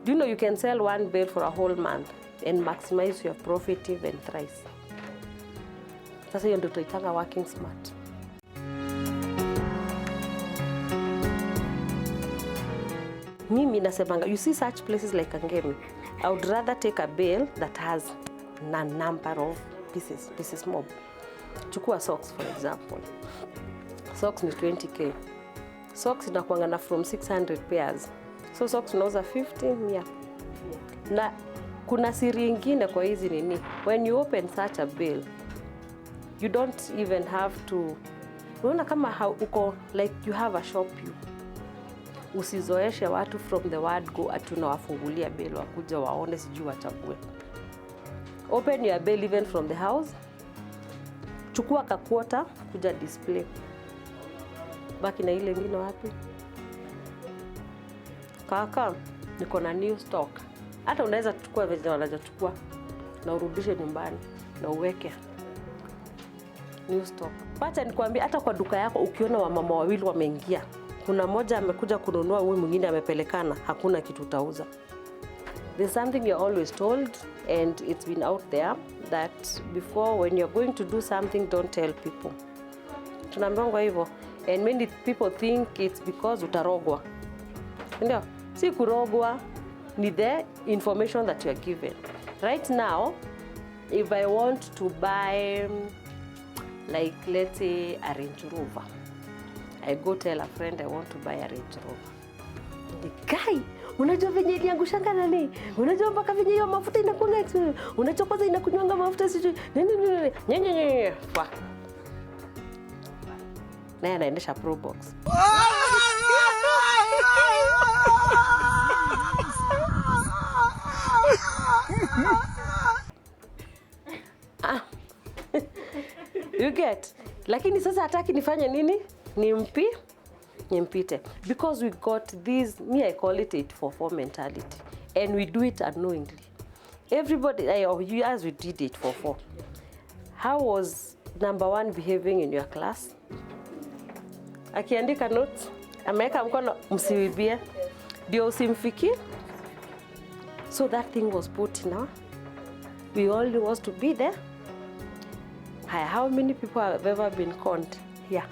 Do you know you can sell one bale for a whole month and maximize your profit even thrice? Sasa hiyo ndio tunaitanga working smart. Mimi nasemanga, you see such places like Kangemi, I would rather take a bale that has a number of pieces. This is mob. Chukua socks for example. Socks ni 20k. Socks inakuanga na from 600 pairs. So socks unauza 50, yeah. Na kuna siri ingine kwa hizi nini. When you open such a bale, you don't even have to, unaona kama uko like you have a shop you. Usizoeshe watu from the word go atunawafungulia bale wakuja waone sijui wachague. Open your bale even from the house. Chukua kakwota kuja display. Baki na ile ngine wapi? Kaka, niko na new stock. Hata unaweza kuchukua vile wanachukua na urudishe nyumbani na uweke new stock. Acha nikwambie, hata kwa duka yako ukiona wamama wawili wameingia, kuna mmoja amekuja kununua, huyu mwingine amepelekana, hakuna kitu utauza. There's something you're always told, and it's been out there, that before when you're going to do something, don't tell people. Tunaambiwa hivyo, and many people think it's because utarogwa. Ndio, si kurogwa, ni the information that you are given. Right now, if I want to buy, like let's say a Range Rover, I go tell a friend I want to buy a Range Rover. The guy, unajua venye iliangushanga nani? Unajua mpaka venye hiyo mafuta inakuanga expensive. Unajua kwanza inakunywanga mafuta sijui. Nyenyenyenye. Kwa. Naye anaendesha Pro Box. You get? Lakini sasa hataki nifanye nini? Nimpite. Because we got this, me I call it 844 mentality. And we do it unknowingly. Everybody, you as we did 844. How was number 1 behaving in your class? Akiandika notes, ameweka mkono msiwibie. Ndio usimfiki. So that thing was put now. We only was to be there. How many people have ever been conned here?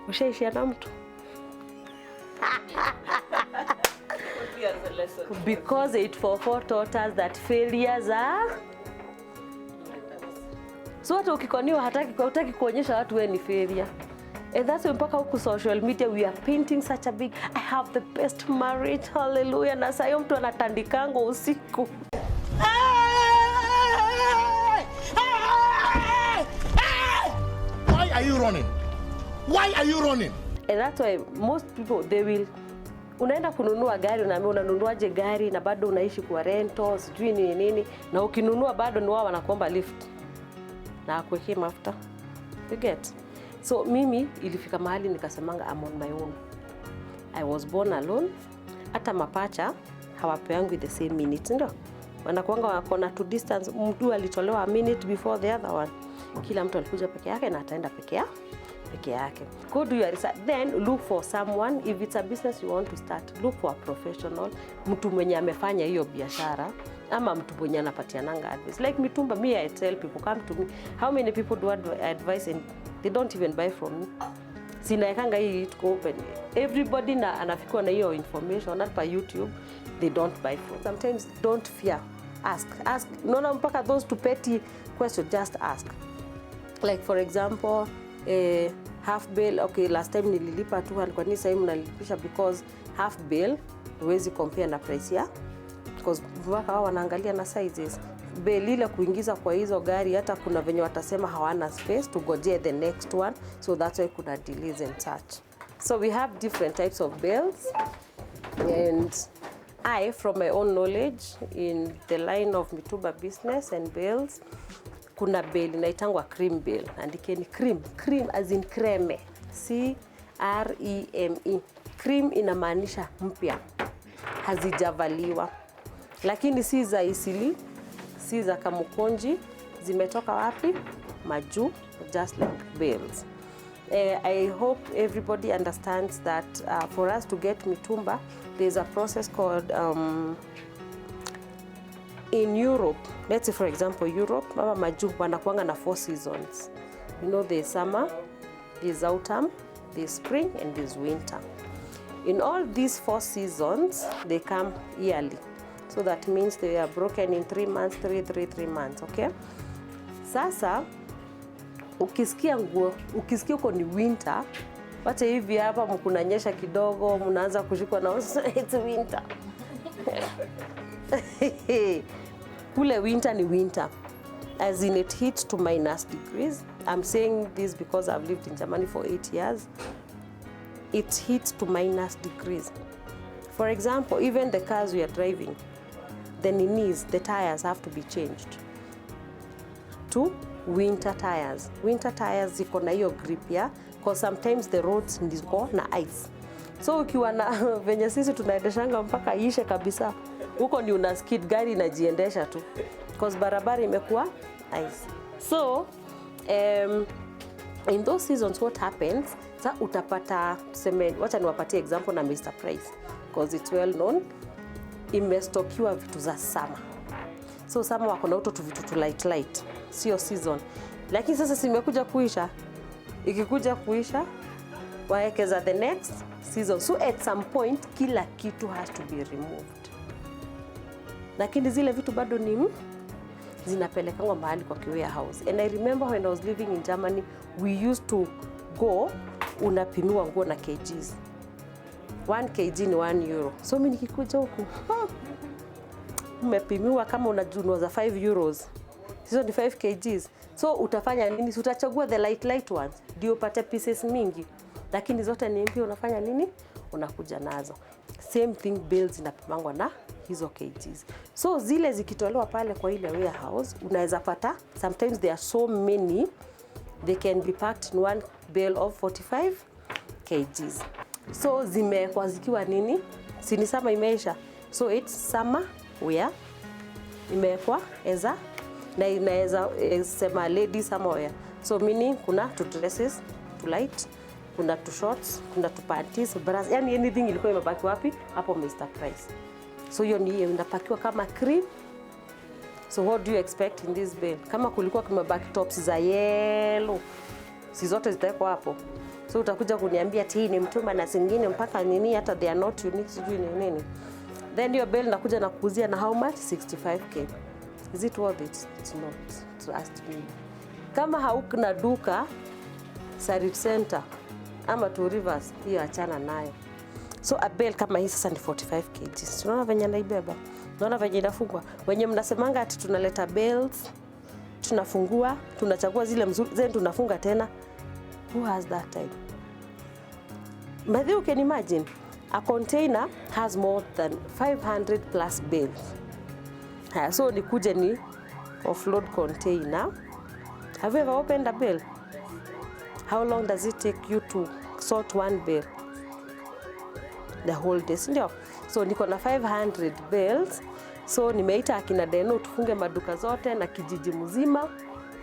Ushaishia na mtu? Because 844 taught us that failures are... So watu ukikoniwa hataki kuonyesha watu wewe ni failure. And that's why mpaka huku social media we are painting such a big, I have the best marriage, hallelujah. Na sayo mtu anatandikango usiku. Why are you running? Why are you running? And that's why most people, they will, unaenda kununua gari, unaambia unanunuaje gari na bado unaishi kwa rental, sijui nini, na ukinunua bado ni wao wanakuomba lift na akuwekee mafuta. You get? So mimi ilifika mahali nikasemanga I'm on my own. I was born alone. Hata mapacha hawapeangu the same minute, ndio? Wanakuanga wakona to distance, mtu alitolewa a minute before the other one. Kila mtu alikuja peke yake na ataenda peke yake. Go do your research, then look for someone. If it's a business you want to start, look for a professional, mtu mwenye amefanya hiyo biashara ama mtu mwenye anapatiananga advice. Like Mitumba, me I tell people come to me. How many people do advice and they don't even buy from me? Sinaekanga hii to open. Everybody na anafikwa na hiyo information not by YouTube, they don't buy from. Sometimes don't fear. Ask. No mpaka those to petty questions, just ask. Like for example, half bale, okay, last time nililipa 200, kwa nini sasa hivi nalipisha? Because half bale huwezi compare na price ya, because mpaka wao wanaangalia na sizes. Bale ile kuingiza kwa hizo gari, hata kuna venye watasema hawana space to gojea the next one, so that's why kuna delays and such. So we have different types of bales, and I, from my own knowledge in the line of Mitumba business and bales, kuna bale inaitangwa cream bale. Andikeni cream as in creme, C-R-E-M-E. Cream inamaanisha mpya, hazijavaliwa, lakini si za isili, si za kamukonji, zimetoka wapi? Majuu, just like bales. I hope everybody understands that for us to get mitumba, there's a process called in Europe. Let's say for example Europe, mama maju wanakuanga na 4 seasons. You know, there's summer, there's autumn, there's spring, and there's winter. In all these 4 seasons, they come yearly. So that means they are broken in 3 months, 3 months, okay? Sasa, ukisikia uko ni winter, wacha hivi hapa mkunanyesha kidogo, mnaanza kushikwa na it's winter. Kule winter ni winter. As in it hits to -degrees. I'm saying this because I've lived in Germany for 8 years. It hits to -degrees. For example, even the cars we are driving, the tires have to be changed to winter tires. Winter tires ziko na hiyo grip ya, because sometimes the roads ziko na ice. So ukiwa na venye sisi tunaendeshanga mpaka ishe kabisa, huko ni una skid, gari inajiendesha tu because barabara imekuwa ice. So in those seasons what happens, sa utapata tuseme, wacha niwapatie example na Mr. Price because it's well known, imestokiwa vitu za summer. So summer wako na auto tu vitu tu light, sio season. Lakini sasa simekuja kuisha, ikikuja kuisha waekeza the next season. So at some point kila kitu has to be removed. Lakini zile vitu bado ni zinapelekangwa mahali kwa warehouse. And I remember when I was living in Germany, we used to go, unapimiwa nguo na kgs. 1 kg ni 1 euro. So mimi nikikuja huku, umepimiwa kama unajunua za 5 euros. Hizo ni 5 kgs. So utafanya nini? Utachagua the light ones ndio upate pieces mingi. Lakini zote ni mpya, unafanya nini? Unakuja nazo. Same thing, bills zinapimangwa na hizo kgs. So zile zikitolewa pale kwa ile warehouse, unaweza pata, sometimes there are so many, they can be packed in one bale of 45 kgs. So zimekuwa zikiwa nini? Sini summer imeisha. So it's summer wear. Imekuwa eza na inaweza sema lady summer wear. So meaning kuna two dresses, two light, kuna two shorts, kuna two panties, bras, yani anything ilikuwa imebaki wapi? Hapo Mr. Price. So hiyo ni inapakiwa kama cream. So what do you expect in this bale? Kama kulikuwa kumebaki tops za yellow, si zote zitawekwa hapo. So utakuja kuniambia hii ni mtumba na zingine mpaka nini, hata they are not unique, sijui ni nini. Then your bale nakuja na kuuzia na how much? 65k. Is it worth it? It's not. Trust me. Kama haukuna duka Sarit Center ama Two Rivers, hiyo achana nayo. So a bale kama hii sasa ni 45 kg. Tunaona venye naibeba. Tunaona venye inafungwa. Wenye mnasemanga ati tunaleta bales, tunafungua, tunachagua zile mzuri, then tunafunga tena. Who has that time? But you can imagine, a container has more than 500 plus bales. So nikuje ni offload container. Have you ever opened a bale? How long does it take you to sort one bale? The whole day, ndio. So niko na 500 bales. So nimeita akina Deno tufunge maduka zote na kijiji mzima,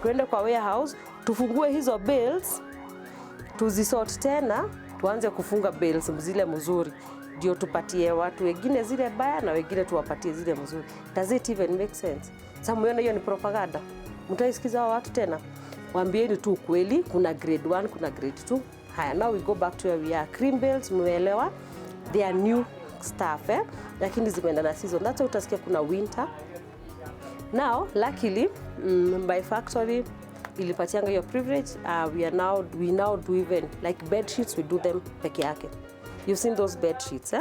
twende kwa warehouse, tufungue hizo bales, tuzisort tena, tuanze kufunga bales zile mzuri, ndio tupatie watu wengine zile baya na wengine tuwapatie zile mzuri. Does it even make sense? Sasa muone hiyo ni propaganda. Mtaisikiza watu tena. Waambieni tu kweli, kuna grade 1, kuna grade 2. Haya, now we go back to where we are. Cream bales muelewa, they are new stuff, lakini zimeenda na season. That's why utasikia kuna winter. Now, luckily, by factory ilipatianga hiyo privilege. We now do even like bed sheets, we do them peke yake. You've seen those bed sheets,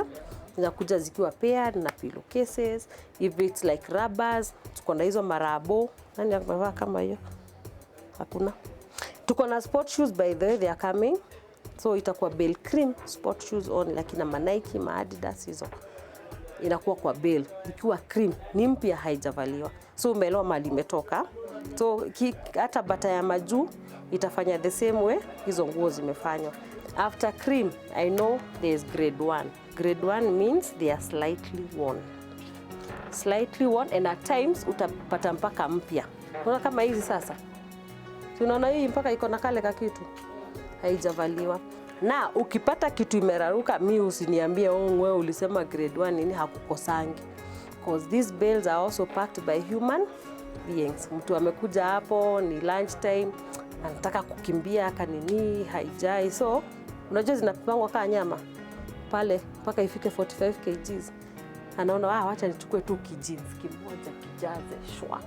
zinakuja zikiwa paired na pillowcases. If it's like rubbers, tuko na hizo marabo. Nani amevaa kama hiyo? Hakuna. Tuko na sport shoes, by the way, they are coming. So itakuwa bale cream sport shoes on, lakini na Nike, Adidas hizo. Inakuwa kwa bale ikiwa cream, ni mpya, haijavaliwa. So umeelewa mali imetoka. So hata bata ya majuu itafanya the same way hizo nguo zimefanywa. After cream, I know there's grade 1. Grade 1 means they are slightly worn. Slightly worn, and at times utapata mpaka mpya. Unaona kama hizi sasa. Tunaona hii mpaka iko na kale ka kitu. haijavaliwa. Na ukipata kitu imeraruka, mi usiniambie wewe ulisema grade 1 nini, hakukosangi. Because these bales are also packed by human beings. Mtu amekuja hapo ni lunch time, anataka kukimbia kanini haijai, so unajua zinapangwa kama nyama pale mpaka ifike 45 kgs. Anaona wacha nichukue tu kijinsi kimoja kijaze shwa.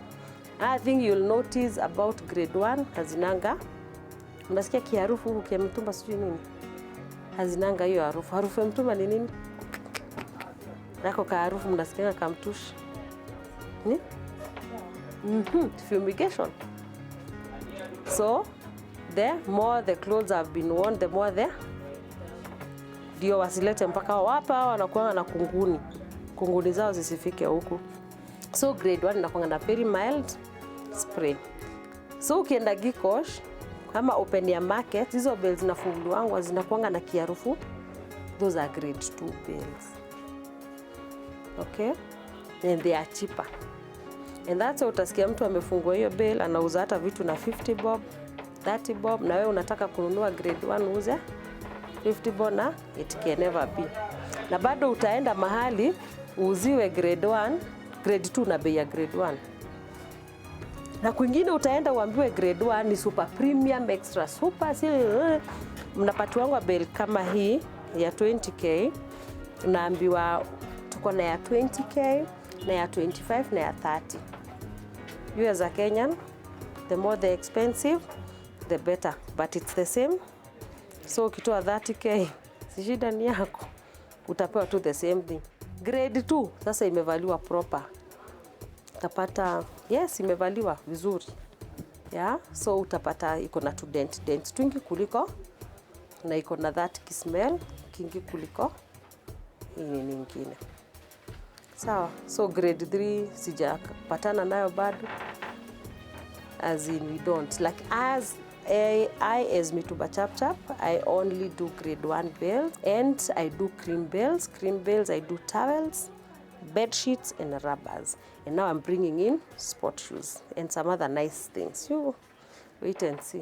I think you'll notice about grade 1 hazinanga, unasikia kiharufu huku kia mitumba sijui nini, hazinanga hiyo harufu. Harufu ya mtumba ni nini? Nako ka harufu mnasikia kamtushi ni fumigation. So the more the clothes have been worn, the more the ndio wasilete mpaka wapa wanakuwa na kunguni zao zisifike huku. So grade 1 inakuwa na very mild spray. So ukienda Gikosh kama open ya market, hizo bales zinafunguliwa zinakuwa na kiharufu, those are grade 2 bales. Okay, and they are cheaper. And that's why utasikia mtu amefungua hiyo bale anauza hata vitu na 50 bob, 30 bob, na wewe unataka kununua grade 1 uuze 50 bob, na it can never be. Na bado utaenda mahali uuziwe grade 1, grade 2 na bei ya grade 1. Na kwingine utaenda uambiwe grade 1 ni super premium, extra super, mnapatiwa bale kama hii ya 20k, unaambiwa tuko na ya 20k na ya 25 na ya 30. You as a Kenyan, the more the expensive, the better, but it's the same. So ukitoa 30k, si shida ni yako, utapewa tu the same thing. Grade 2 sasa imevaliwa proper, utapata yes imevaliwa vizuri, yeah. So utapata iko na tu dent twingi kuliko, na iko na that smell kingi kuliko hii nyingine. Sawa. So grade 3 sijapatana nayo bado, as in we don't like, as I as Mitumba Chap, I only do grade 1 bales, and I do cream bales, I do towels, bed sheets and rubbers, and now I'm bringing in sport shoes and some other nice things. You wait and see.